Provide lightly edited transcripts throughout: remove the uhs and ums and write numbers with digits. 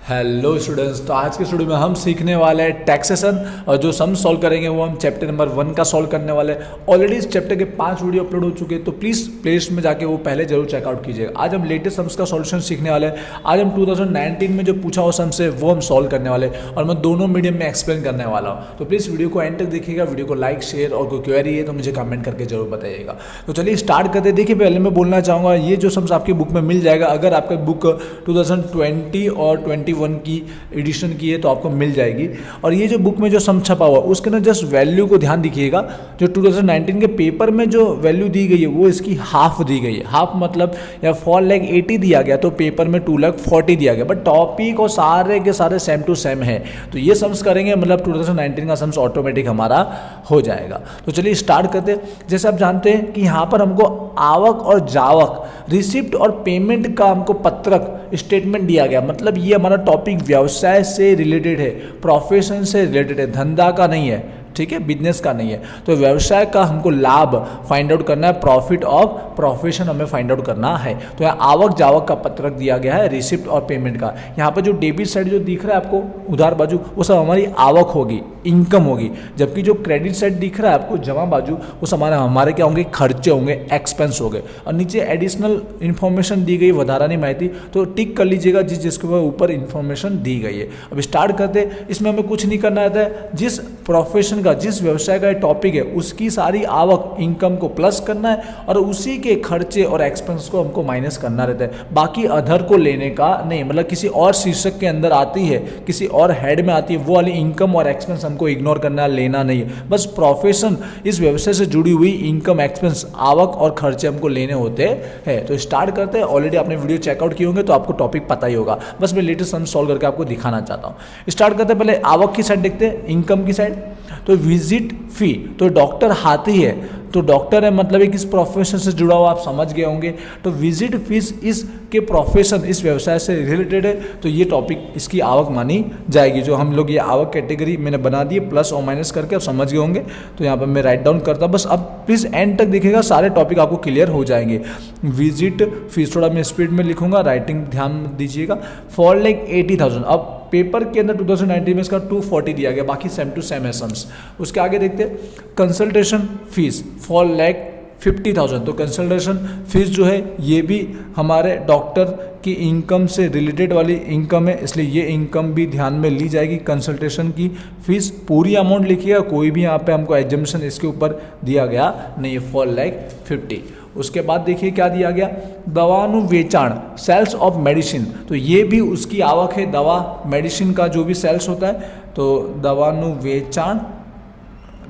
Hello students, तो आज के स्टूडियो में हम सीखने वाले हैं टैक्सेशन और जो सम सॉल्व करेंगे वो हम चैप्टर नंबर 1 का सॉल्व करने वाले हैं। ऑलरेडी इस चैप्टर के 5 वीडियो अपलोड हो चुके हैं, तो प्लीज़ प्लेलिस्ट में जाके वो पहले जरूर चेकआउट कीजिएगा। आज हम लेटेस्ट सम्स का सॉल्यूशन सीखने वाले हैं। आज हम 2019 में जो पूछा हुआ सम्स है वो हम सॉल्व करने वाले हैं और मैं दोनों मीडियम में एक्सप्लेन करने वाला हूँ। तो प्लीज़ वीडियो को एंड तक देखिएगा, वीडियो को लाइक शेयर और कोई क्वेरी है तो मुझे कमेंट करके जरूर बताइएगा। तो चलिए स्टार्ट करते। देखिए पहले मैं बोलना चाहूँगा ये जो सम्स आपकी बुक में मिल जाएगा, अगर आपका बुक 2020 और 21 की एडिशन की है तो आपको मिल जाएगी। और ये जो बुक में जो सम छपा हुआ उसके अंदर जस्ट वैल्यू को ध्यान दिखिएगा। जो 2019 के पेपर में जो वैल्यू दी गई है वो इसकी हाफ दी गई है। हाफ मतलब या 4,80,000 दिया गया तो पेपर में 2,40,000 दिया गया, बट टॉपिक और सारे के सारे सेम टू सेम है। तो ये सम्स करेंगे मतलब 2019 का सम्स ऑटोमेटिक हमारा हो जाएगा। तो चलिए स्टार्ट करते हैं। जैसे आप जानते हैं कि यहाँ पर हमको आवक और जावक, रिसिप्ट और पेमेंट का हमको पत्रक स्टेटमेंट दिया गया। मतलब ये हमारा टॉपिक व्यवसाय से रिलेटेड है, प्रोफेशन से रिलेटेड है, धंधा का नहीं है, ठीक है, बिजनेस का नहीं है। तो व्यवसाय का हमको लाभ फाइंड आउट करना है, प्रॉफिट ऑफ प्रोफेशन हमें फाइंड आउट करना है। तो यहाँ आवक जावक का पत्रक दिया गया है, रिसिप्ट और पेमेंट का। यहाँ पर जो डेबिट साइड जो दिख रहा है आपको उधार बाजू, वो सब हमारी आवक होगी, इनकम होगी। जबकि जो क्रेडिट साइड दिख रहा है आपको जमा बाजू, वो हमारे क्या होंगे, खर्चे होंगे, एक्सपेंस हो गए। और नीचे एडिशनल इन्फॉर्मेशन दी गई, वधारानी माहिती, तो टिक कर लीजिएगा जिसके ऊपर इन्फॉर्मेशन दी गई है। अब स्टार्ट करते। इसमें हमें कुछ नहीं करना रहता है। जिस प्रोफेशन का, जिस व्यवसाय का टॉपिक है उसकी सारी आवक, इनकम को प्लस करना है और उसी के खर्चे और एक्सपेंस को हमको माइनस करना रहता है। बाकी अदर को लेने का नहीं, मतलब किसी और शीर्षक के अंदर आती है, किसी और हेड में आती है, वो वाली इनकम और एक्सपेंस हमको इग्नोर करना, लेना नहीं है। बस प्रोफेशन, इस व्यवसाय से जुड़ी हुई इनकम, एक्सपेंस, आवक और खर्चे हमको लेने होते हैं। तो स्टार्ट करते हैं। ऑलरेडी आपने वीडियो चेकआउट किए होंगे तो आपको टॉपिक पता ही होगा, बस मैं लेटेस्ट सम सॉल्व करके आपको दिखाना चाहता हूँ। स्टार्ट करते हैं। पहले आवक की साइड देखते हैं, इनकम की साइड। तो विजिट फी, तो डॉक्टर हाथी है, तो डॉक्टर है मतलब किस प्रोफेशन से जुड़ा हुआ आप समझ गए होंगे। तो विजिट फीस इसके प्रोफेशन, इस व्यवसाय से रिलेटेड है, तो ये टॉपिक इसकी आवक मानी जाएगी। जो हम लोग ये आवक कैटेगरी मैंने बना दी प्लस और माइनस करके, आप समझ गए होंगे। तो यहाँ पर मैं राइट डाउन करता, बस अब प्लीज़ एंड तक देखिएगा, सारे टॉपिक आपको क्लियर हो जाएंगे। विजिट फीस थोड़ा मैं स्पीड में लिखूंगा, राइटिंग ध्यान दीजिएगा। 4,80,000, अब पेपर के अंदर 2019 में इसका 240 दिया गया, बाकी सेम टू सेम है सम्स। उसके आगे देखते हैं कंसल्टेशन फीस 4,50,000। तो कंसल्टेशन फीस जो है ये भी हमारे डॉक्टर की इनकम से रिलेटेड वाली इनकम है, इसलिए ये इनकम भी ध्यान में ली जाएगी। कंसल्टेशन की फीस पूरी अमाउंट लिखिएगा, कोई भी यहाँ पे हमको एग्जाम्पशन इसके ऊपर दिया गया नहीं है, 4,50,000। उसके बाद देखिए क्या दिया गया, दवानुवेचाण, सेल्स ऑफ मेडिसिन, तो ये भी उसकी आवक है। दवा मेडिसिन का जो भी सेल्स होता है, तो दवानुवेचाण।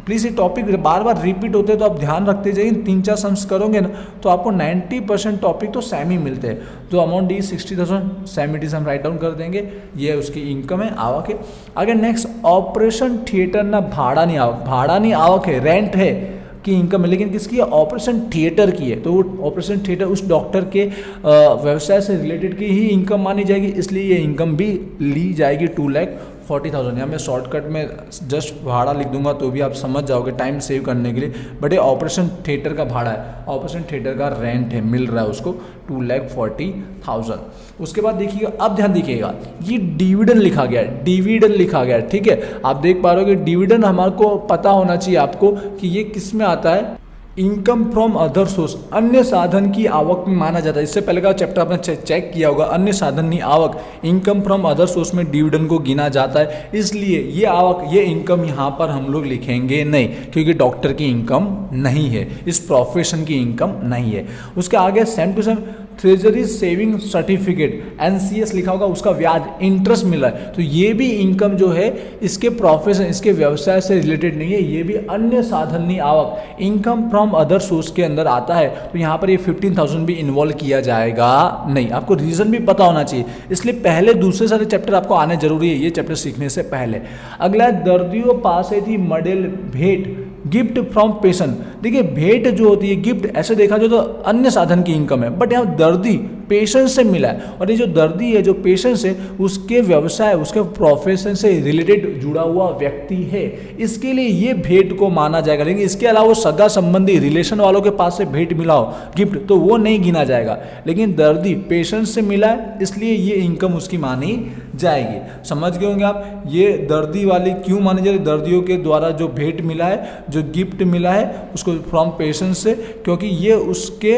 प्लीज़ ये टॉपिक बार बार रिपीट होते हैं तो आप ध्यान रखते जाइए। 3-4 सम्स करोगे ना तो आपको 90% टॉपिक तो सेम ही मिलते हैं। जो amount the 60,000, same it is हम राइट डाउन कर देंगे। ये उसकी इनकम है, आवक है। आगे नेक्स्ट, ऑपरेशन थिएटर ना भाड़ा नहीं आवक, भाड़ा नहीं आवक है, रेंट है की इनकम है, लेकिन किसकी है, ऑपरेशन थिएटर की है। तो वो ऑपरेशन थिएटर उस डॉक्टर के व्यवसाय से रिलेटेड की ही इनकम मानी जाएगी, इसलिए ये इनकम भी ली जाएगी 2,40,000। यहाँ मैं शॉर्टकट में जस्ट भाड़ा लिख दूंगा तो भी आप समझ जाओगे टाइम सेव करने के लिए। बट ये ऑपरेशन थिएटर का भाड़ा है, ऑपरेशन थिएटर का रेंट है, मिल रहा है उसको 2,40,000। उसके बाद देखिएगा, अब ध्यान दीजिएगा, ये डिविडेंड लिखा गया है, डिविडेंड लिखा गया है, ठीक है। आप देख पा रहे हो कि डिविडेंड हमारे को पता होना चाहिए आपको कि ये किस में आता है, इनकम फ्रॉम अदर सोर्स, अन्य साधन की आवक में माना जाता है। इससे पहले का चैप्टर आपने चेक किया होगा, अन्य साधन की आवक, इनकम फ्रॉम अदर सोर्स में डिविडेंड को गिना जाता है। इसलिए ये आवक, ये इनकम यहाँ पर हम लोग लिखेंगे नहीं, क्योंकि डॉक्टर की इनकम नहीं है, इस प्रोफेशन की इनकम नहीं है। उसके आगे same to same treasury saving certificate, NCS लिखा होगा, उसका ब्याज, इंटरेस्ट मिल रहा है। तो ये भी इनकम जो है इसके प्रोफेशन, इसके व्यवसाय से रिलेटेड नहीं है, ये भी अन्य साधन आवक, इनकम फ्रॉम अदर सोर्स के अंदर आता है। तो यहाँ पर ये 15,000 भी इन्वॉल्व किया जाएगा नहीं। आपको रीजन भी पता होना चाहिए, इसलिए पहले दूसरे सारे चैप्टर आपको आने जरूरी है, ये चैप्टर सीखने से पहले। अगला, दर्दियों पास थी मॉडल भेंट, गिफ्ट फ्रॉम पेशेंट। देखिए भेंट जो होती है, गिफ्ट, ऐसे देखा जाए तो अन्य साधन की इनकम है, बट यहाँ दर्दी पेशेंट से मिला है। और ये जो दर्दी है, जो पेशेंट है, उसके व्यवसाय, उसके प्रोफेशन से रिलेटेड जुड़ा हुआ व्यक्ति है, इसके लिए ये भेंट को माना जाएगा। लेकिन इसके अलावा सगा संबंधी, रिलेशन वालों के पास से भेंट मिला हो, गिफ्ट, तो वो नहीं गिना जाएगा। लेकिन दर्दी पेशेंट से मिला है, इसलिए ये इनकम उसकी मानी जाएगी। समझ गए होंगे आप, ये दर्दी वाली क्यों मानी जा रही, दर्दियों के द्वारा जो भेंट मिला है, जो गिफ्ट मिला है उसको फ्रॉम पेशेंट से, क्योंकि ये उसके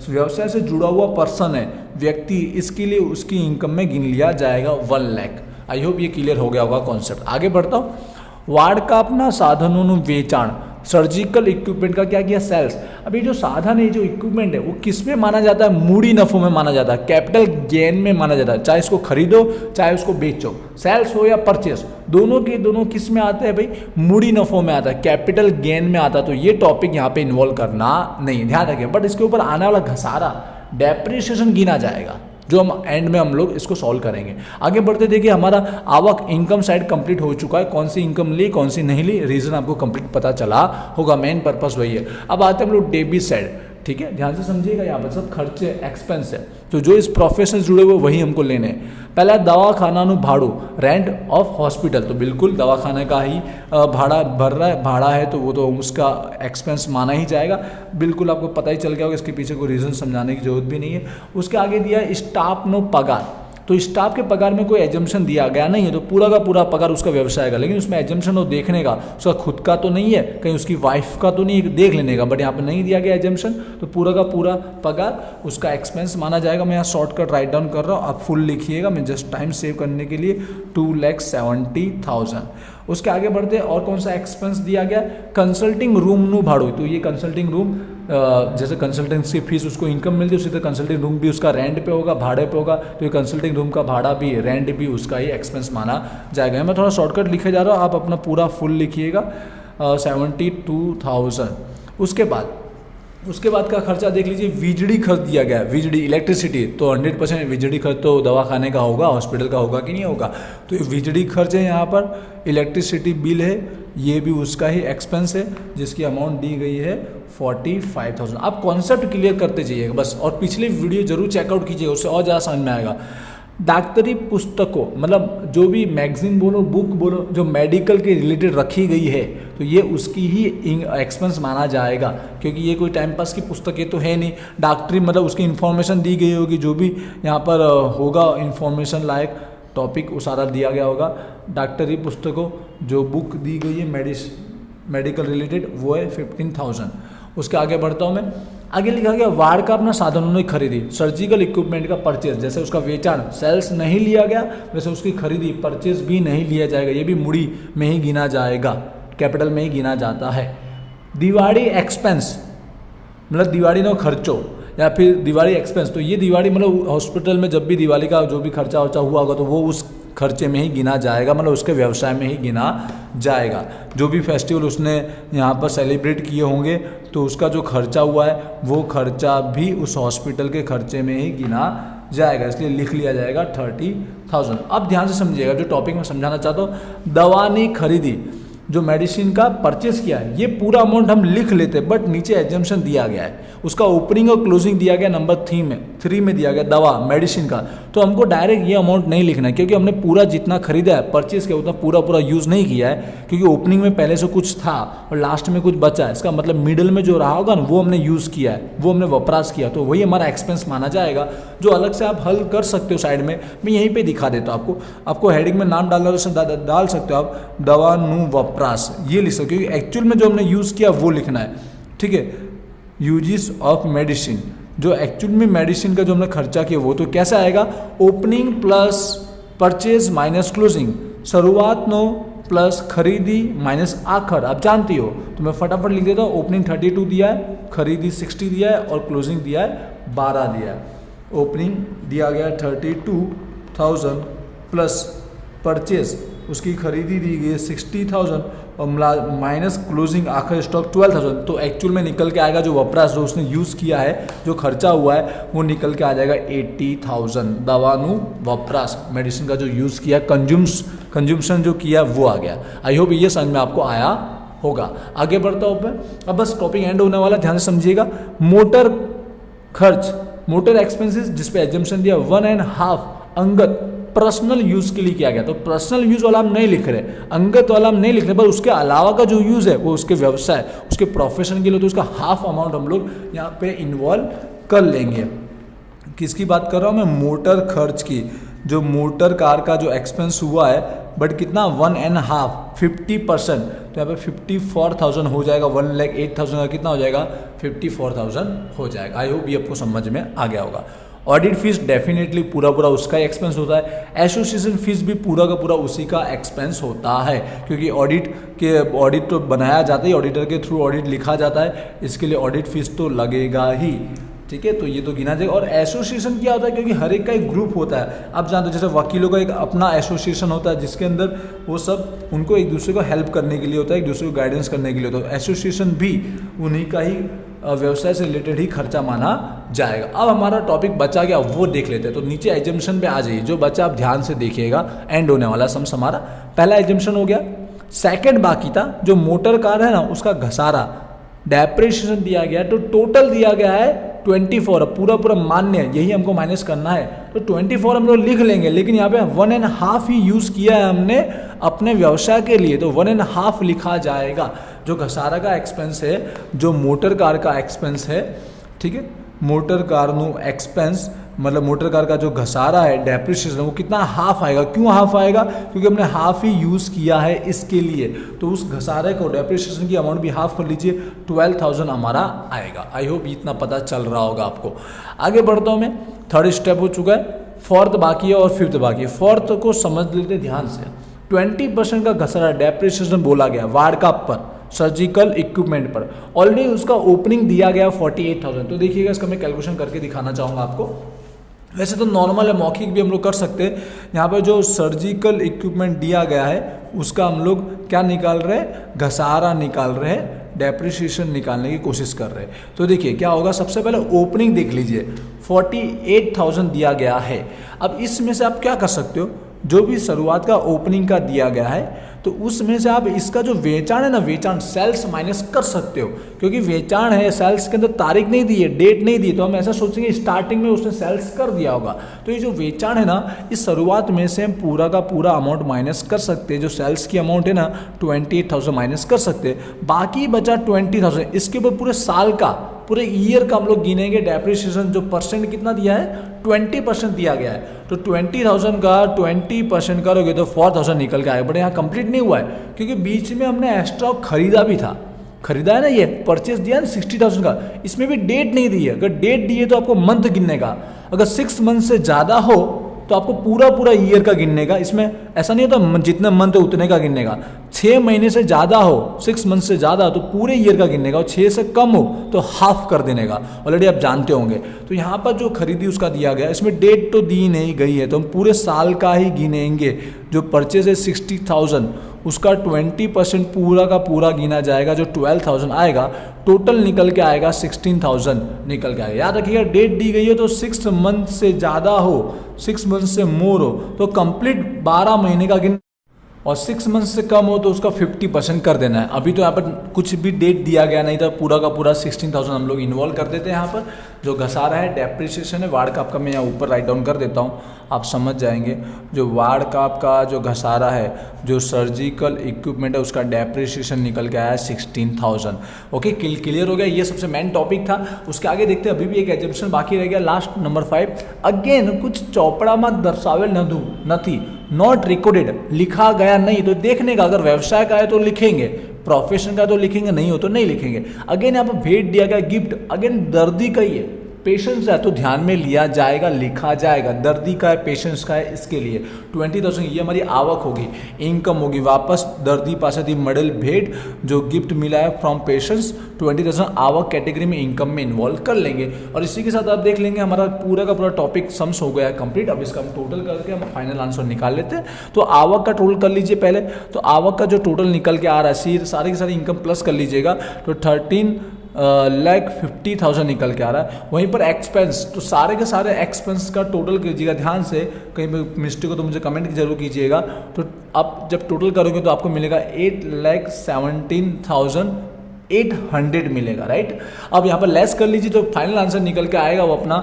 व्यवसाय से जुड़ा हुआ पर्सन है, व्यक्ति, इसके लिए उसकी इनकम में गिन लिया जाएगा 1 लाख। आई होप ये क्लियर हो गया होगा कॉन्सेप्ट। आगे बढ़ता हूँ। वाड़कापना साधनों वेचाण, सर्जिकल इक्विपमेंट का क्या किया, सेल्स। अभी जो साधन है, जो इक्विपमेंट है, वो किस में माना जाता है, मूड़ी नफों में माना जाता है, कैपिटल गेन में माना जाता है, चाहे इसको खरीदो चाहे उसको बेचो, सेल्स हो या परचेस, दोनों के दोनों किस में आते हैं भाई, मूड़ी नफों में आता है, कैपिटल गेन में आता है। तो ये टॉपिक यहाँ पे इन्वॉल्व करना नहीं, ध्यान रखें। बट इसके ऊपर आने वाला घसारा, डेप्रिसिएशन गिना जाएगा, जो हम एंड में हम लोग इसको सॉल्व करेंगे। आगे बढ़ते देखिए, हमारा आवक इनकम साइड कंप्लीट हो चुका है, कौन सी इनकम ली कौन सी नहीं ली, रीजन आपको कंप्लीट पता चला होगा, मेन पर्पस वही है। अब आते हैं हम लोग डेबिट साइड, ठीक है, ध्यान से समझिएगा, यहाँ पर सब खर्चे एक्सपेंस है, तो जो इस प्रोफेशन से जुड़े हुए वही हमको लेने हैं। पहला दवाखाना भाड़ू, रेंट ऑफ हॉस्पिटल, तो बिल्कुल दवाखाने का ही भाड़ा भर रहा है, भाड़ा है तो वो तो उसका एक्सपेंस माना ही जाएगा, बिल्कुल आपको पता ही चल गया होगा, इसके पीछे कोई रीज़न समझाने की जरूरत भी नहीं है। उसके आगे दिया स्टाफ पगार, तो स्टाफ के पगार में कोई एजम्पशन दिया गया नहीं है, तो पूरा का पूरा पगार उसका व्यवसाय का, लेकिन उसमें एजम्पशन हो देखने का, उसका खुद का तो नहीं है, कहीं उसकी वाइफ का तो नहीं है, देख लेने का, बट यहाँ पे नहीं दिया गया एजम्पशन, तो पूरा का पूरा पगार उसका एक्सपेंस माना जाएगा। मैं यहाँ शॉर्टकट राइट डाउन कर रहा हूँ, आप फुल लिखिएगा, मैं जस्ट टाइम सेव करने के लिए 2,70,000। उसके आगे बढ़ते हैं, और कौन सा एक्सपेंस दिया गया, कंसल्टिंग रूम भाड़ू, तो ये कंसल्टिंग रूम जैसे कंसल्टेंसी फीस उसको इनकम मिलती है, उसी तरह कंसल्टिंग रूम भी उसका रेंट पे होगा, भाड़े पे होगा, तो ये कंसल्टिंग रूम का भाड़ा भी, रेंट भी उसका ही एक्सपेंस माना जाएगा। मैं थोड़ा शॉर्टकट लिखे जा रहा हूँ, आप अपना पूरा फुल लिखिएगा, 72,000। उसके बाद का खर्चा देख लीजिए, बिजली खर्च दिया गया है, बिजली इलेक्ट्रिसिटी, तो 100% बिजली खर्च तो दवाखाने का होगा, हॉस्पिटल का होगा कि नहीं होगा, तो ये बिजली खर्च है यहाँ पर, इलेक्ट्रिसिटी बिल है, ये भी उसका ही एक्सपेंस है, जिसकी अमाउंट दी गई है 45,000। आप कॉन्सेप्ट क्लियर करते जाइएगा बस, और पिछली वीडियो जरूर चेकआउट कीजिएगा, उससे और ज़्यादा समझ में आएगा। डॉक्टरी पुस्तकों, मतलब जो भी मैगजीन बोलो, बुक बोलो, जो मेडिकल के रिलेटेड रखी गई है, तो ये उसकी ही एक्सपेंस माना जाएगा, क्योंकि ये कोई टाइम पास की पुस्तकें तो है नहीं। डॉक्टरी मतलब उसकी इन्फॉर्मेशन दी गई होगी, जो भी यहाँ पर होगा इन्फॉर्मेशन लायक टॉपिक वो सारा दिया गया होगा। डॉक्टरी पुस्तकों जो बुक दी गई है मेडिकल रिलेटेड, वो है 15,000। उसके आगे बढ़ता हूँ मैं, आगे लिखा गया वाड़ का अपना साधनों ने खरीदी, सर्जिकल इक्विपमेंट का परचेज, जैसे उसका वेचाण सेल्स नहीं लिया गया, वैसे उसकी खरीदी परचेज भी नहीं लिया जाएगा, ये भी मुड़ी में ही गिना जाएगा, कैपिटल में ही गिना जाता है। दिवाली एक्सपेंस, मतलब दिवाली नो खर्चो या फिर दिवाली एक्सपेंस, तो ये दिवाली मतलब हॉस्पिटल में जब भी दिवाली का जो भी खर्चा वर्चा हुआ होगा, तो वो उस खर्चे में ही गिना जाएगा, मतलब उसके व्यवसाय में ही गिना जाएगा। जो भी फेस्टिवल उसने यहाँ पर सेलिब्रेट किए होंगे, तो उसका जो खर्चा हुआ है वो खर्चा भी उस हॉस्पिटल के खर्चे में ही गिना जाएगा, इसलिए लिख लिया जाएगा 30,000। अब ध्यान से समझिएगा, जो टॉपिक मैं समझाना चाहता हूँ, दवा ने खरीदी, जो मेडिसिन का परचेस किया है, ये पूरा अमाउंट हम लिख लेते, बट नीचे एग्जाम्पशन दिया गया है, उसका ओपनिंग और क्लोजिंग दिया गया नंबर 3 में दिया गया, दवा मेडिसिन का, तो हमको डायरेक्ट ये अमाउंट नहीं लिखना है, क्योंकि हमने पूरा जितना खरीदा है परचेस किया उतना पूरा यूज़ नहीं किया है, क्योंकि ओपनिंग में पहले से कुछ था और लास्ट में कुछ बचा है, इसका मतलब मिडिल में जो रहा होगा ना, वो हमने यूज़ किया है, वो हमने वपराश किया, तो वही हमारा एक्सपेंस माना जाएगा, जो अलग से आप हल कर सकते हो साइड में, मैं यहीं पर दिखा देता हूँ आपको हेडिंग में नाम डाल सकते हो आप, दवा नु वपराश, ये लिख सकते हो, क्योंकि एक्चुअल में जो हमने यूज़ किया वो लिखना है, ठीक है। यूजेस ऑफ मेडिसिन, जो एक्चुअल में मेडिसिन का जो हमने खर्चा किया वो तो कैसे आएगा, opening plus purchase minus closing, शुरुआत नो प्लस खरीदी माइनस आखिर, आप जानती हो, तो मैं फटाफट लिख देता हूँ। ओपनिंग 32 दिया है, खरीदी 60 दिया है, और क्लोजिंग दिया है 12 दिया है। ओपनिंग दिया गया 32,000 प्लस परचेज, उसकी खरीदी दी गई 60,000 और माइनस क्लोजिंग आखिर स्टॉक 12,000, तो एक्चुअल में निकल के आएगा जो वपराश जो उसने यूज़ किया है, जो खर्चा हुआ है, वो निकल के आ जाएगा 80,000। दवानु वपराश, मेडिसिन का जो यूज़ किया, कंज्यूमशन जो किया वो आ गया। आई होप ये समझ में आपको आया होगा। आगे बढ़ता हूँ मैं, अब बस टॉपिक एंड होने वाला, ध्यान से समझिएगा। मोटर खर्च, मोटर एक्सपेंसेस जिसपे एग्जाम्पशन दिया 1.5 अंगत पर्सनल यूज़ के लिए किया गया, तो पर्सनल यूज़ वाला हम नहीं लिख रहे, अंगत वाला हम नहीं लिख रहे, पर उसके अलावा का जो यूज़ है वो उसके व्यवसाय, उसके प्रोफेशन के लिए, तो उसका हाफ अमाउंट हम लोग यहाँ पे इन्वॉल्व कर लेंगे। किसकी बात कर रहा हूँ मैं, मोटर खर्च की, जो मोटर कार का जो एक्सपेंस हुआ है, बट कितना 1.5 50%, तो यहाँ पे 54,000 हो जाएगा। 1,08,000 का कितना हो जाएगा, 54,000 हो जाएगा। आई होप ये आपको समझ में आ गया होगा। ऑडिट फीस डेफिनेटली पूरा उसका एक्सपेंस होता है। एसोसिएशन फीस भी पूरा का पूरा उसी का एक्सपेंस होता है, क्योंकि ऑडिट तो बनाया जाता है, ऑडिटर के थ्रू ऑडिट लिखा जाता है, इसके लिए ऑडिट फीस तो लगेगा ही। ठीक है, तो ये तो गिना जाएगा। और एसोसिएशन क्या होता है, क्योंकि हर एक का एक ग्रुप होता है। आप जानते हो जैसे वकीलों का एक अपना एसोसिएशन होता है, जिसके अंदर वो सब उनको एक दूसरे को हेल्प करने के लिए होता है, एक दूसरे को गाइडेंस करने के लिए होता है। एसोसिएशन भी उन्हीं का ही व्यवसाय से रिलेटेड ही खर्चा माना जाएगा। अब हमारा टॉपिक बचा गया, वो देख लेते हैं। तो नीचे एजम्पशन पे आ जाइए, जो बच्चा आप ध्यान से देखिएगा, एंड होने वाला सम्स हमारा। पहला एजम्पशन हो गया। सेकंड बाकी था, जो मोटर कार है ना उसका घसारा डेप्रिसिएशन दिया गया, तो टोटल दिया गया है 24, पूरा मान्य है, यही हमको माइनस करना है। तो 24 हम लोग लिख लेंगे, लेकिन यहाँ पे 1.5 ही यूज़ किया है हमने अपने व्यवसाय के लिए, तो 1.5 लिखा जाएगा। जो घसारा का एक्सपेंस है, जो मोटर कार का एक्सपेंस है, ठीक है, मोटर कार नो एक्सपेंस मतलब मोटर कार का जो घसारा है डेप्रिसिएशन, वो कितना हाफ आएगा। क्यों हाफ आएगा, क्योंकि हमने हाफ ही यूज़ किया है इसके लिए, तो उस घसारे को डेप्रिसिएशन की अमाउंट भी हाफ कर लीजिए, 12,000 हमारा आएगा। आई होप इतना पता चल रहा होगा आपको। आगे बढ़ता हूँ मैं, थर्ड स्टेप हो चुका है, फोर्थ बाकी है और फिफ्थ बाकी है। फोर्थ को समझ लेते ध्यान से। 20% का घसारा डेप्रिसिएशन बोला गया वार्डकाप पर, सर्जिकल इक्विपमेंट पर, ऑलरेडी उसका ओपनिंग दिया गया 48,000। तो देखिएगा, इसका मैं कैलकुलेशन करके दिखाना चाहूँगा आपको। वैसे तो नॉर्मल है, मौखिक भी हम लोग कर सकते हैं। यहाँ पर जो सर्जिकल इक्विपमेंट दिया गया है उसका हम लोग क्या निकाल रहे हैं, घसारा निकाल रहे हैं, डेप्रिसिएशन निकालने की कोशिश कर रहे हैं। तो देखिए क्या होगा, सबसे पहले ओपनिंग देख लीजिए, 48,000 दिया गया है। अब इसमें से आप क्या कर सकते हो, जो भी शुरुआत का ओपनिंग का दिया गया है, तो उसमें से आप इसका जो वेचान है ना, वेचान सेल्स माइनस कर सकते हो, क्योंकि वेचान है, सेल्स के अंदर तारीख नहीं दी है, डेट नहीं दी, तो हम ऐसा सोचेंगे स्टार्टिंग में उसने सेल्स कर दिया होगा। तो ये जो वेचान है ना, इस शुरुआत में से हम पूरा का पूरा अमाउंट माइनस कर सकते हैं। जो सेल्स की अमाउंट है ना 28,000 माइनस कर सकते हैं, बाकी बचा 20,000। इसके ऊपर पूरे साल का, पूरे ईयर का हम लोग गिनेंगे। डेप्रिसिएशन जो परसेंट कितना दिया है, 20% दिया गया है, तो 20,000 का 20% करोगे तो 4,000 निकल के आएगा। बट यहाँ कंप्लीट नहीं हुआ है, क्योंकि बीच में हमने एक्स्ट्रा खरीदा भी था, खरीदा है ना, ये परचेस दिया ना 60,000 का, इसमें भी डेट नहीं दी है। अगर डेट दी है तो आपको मंथ गिनने का, अगर 6 मंथ से ज़्यादा हो तो आपको पूरा ईयर का गिनने का। इसमें ऐसा नहीं होता जितने मंथ है उतने का गिनने का। 6 महीने से ज़्यादा हो, 6 मंथ से ज़्यादा तो पूरे ईयर का गिनने का, और 6 से कम हो तो हाफ कर देने का। ऑलरेडी आप जानते होंगे। तो यहाँ पर जो खरीदी उसका दिया गया, इसमें डेट तो दी नहीं गई है, तो हम पूरे साल का ही गिनेंगे। जो परचेज है 60,000, उसका 20% पूरा का पूरा गिना जाएगा, जो 12,000 आएगा। टोटल निकल के आएगा 16,000 निकल के आएगा। याद रखिएगा, डेट दी गई है तो 6 मंथ से ज़्यादा हो, 6 मंथ से मोर हो तो कंप्लीट 12 महीने का गिन, और 6 मंथ से कम हो तो उसका 50% कर देना है। अभी तो यहाँ पर कुछ भी डेट दिया गया नहीं था, पूरा का पूरा 16,000 हम लोग इन्वॉल्व कर देते हैं। यहाँ पर जो घसारा है डेप्रिसिएशन है, वार्डकाप का मैं यहाँ ऊपर राइट डाउन कर देता हूँ, आप समझ जाएंगे। जो वार्डकाप का जो घसारा है, जो सर्जिकल इक्विपमेंट है, उसका डेप्रिसिएशन निकल के आया 16,000। ओके, क्लियर हो गया। ये सबसे मेन टॉपिक था। उसके आगे देखते हैं, अभी भी एक एग्जाम्पशन बाकी रह गया, लास्ट नंबर 5। अगेन कुछ चौपड़ा में दर्शावेल नथी, नॉट रिकॉर्डेड, लिखा गया नहीं, तो देखने का, अगर व्यवसाय का है तो लिखेंगे, प्रोफेशन का तो लिखेंगे, नहीं हो तो नहीं लिखेंगे। अगेन यहाँ पर भेंट दिया गया, गिफ्ट, अगेन दर्दी का ही है, पेशेंस है तो ध्यान में लिया जाएगा, लिखा जाएगा। दर्दी का है, पेशेंस का है, इसके लिए 20,000 ये हमारी आवक होगी, इनकम होगी। वापस दर्दी पास दी मेडल भेंट जो गिफ्ट मिला है फ्रॉम पेशेंस, 20,000 आवक कैटेगरी में इनकम में इन्वॉल्व कर लेंगे। और इसी के साथ आप देख लेंगे हमारा पूरा का पूरा टॉपिक सम्स हो गया है कंप्लीट। अब इसका हम टोटल करके हम फाइनल आंसर निकाल लेते हैं। तो आवक का टोटल कर लीजिए पहले। तो आवक का जो टोटल निकल के आ रहा है, सारी की सारी इनकम प्लस कर लीजिएगा, तो 13,50,000 निकल के आ रहा है। वहीं पर एक्सपेंस, तो सारे के सारे एक्सपेंस का टोटल कीजिएगा ध्यान से, कहीं पर मिस्टेक हो तो मुझे कमेंट जरूर कीजिएगा। तो आप जब टोटल करोगे तो आपको मिलेगा 8,17,800 मिलेगा, राइट। अब यहाँ पर लेस कर लीजिए तो फाइनल आंसर निकल के आएगा वो अपना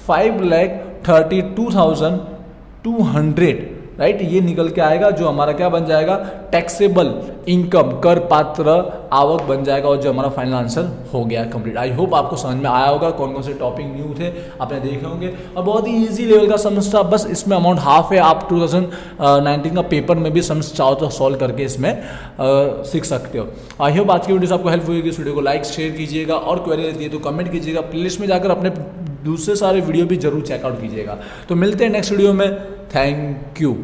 5,32,200, राइट, ये निकल के आएगा जो हमारा क्या बन जाएगा, टैक्सेबल इनकम, कर पात्र आवक बन जाएगा, और जो हमारा फाइनल आंसर हो गया कंप्लीट। आई होप आपको समझ में आया होगा कौन कौन से टॉपिक न्यू थे आपने देखे होंगे, और बहुत ही इजी लेवल का सम्स था, बस इसमें अमाउंट हाफ है। आप 2019 का पेपर में भी सम्स चाहो तो सॉल्व करके इसमें सीख सकते हो। आई होप आज की वीडियो से आपको हेल्प हुई होगी। इस वीडियो को लाइक शेयर कीजिएगा, और क्वेरी रहती है तो कमेंट कीजिएगा, प्लेलिस्ट में जाकर अपने दूसरे सारे वीडियो भी जरूर चेकआउट कीजिएगा। तो मिलते हैं नेक्स्ट वीडियो में, थैंक यू।